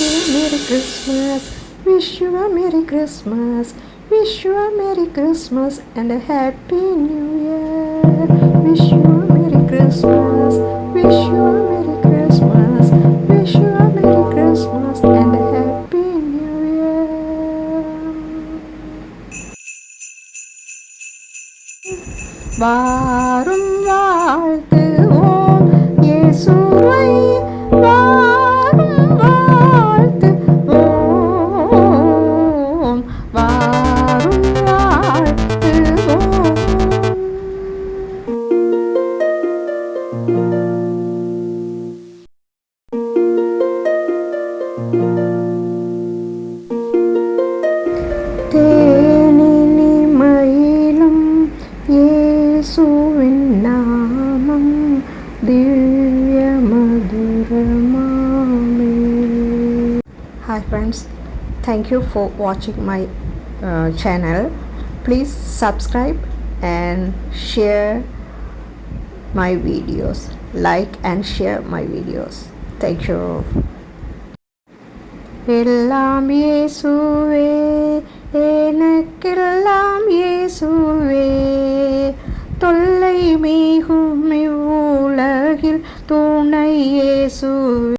you a Merry Christmas. Wish you a Merry Christmas. Wish you a Merry Christmas and a Happy New Year. Wish you a Merry Christmas. Wish you a Merry Christmas. Wish you a Merry Christmas and a Happy New Year. வாரும் வாழ்த்துவோம் இயேசுவை வாரும் வாழ்த்துவோம் வாரும் வாழ்த்துவோம். தேனினி மயிலும் இயேசுவின் நாமம் திவ்ய மதுரமாமே. Hi friends, thank you for watching my channel. Please subscribe and share my videos. Like and share my videos. Thank you. எல்லாம் இயேசுவே, எனக்கெல்லாம் இயேசுவே, தொல்லை மிகும் இவ்வுலகில் துணை இயேசுவே.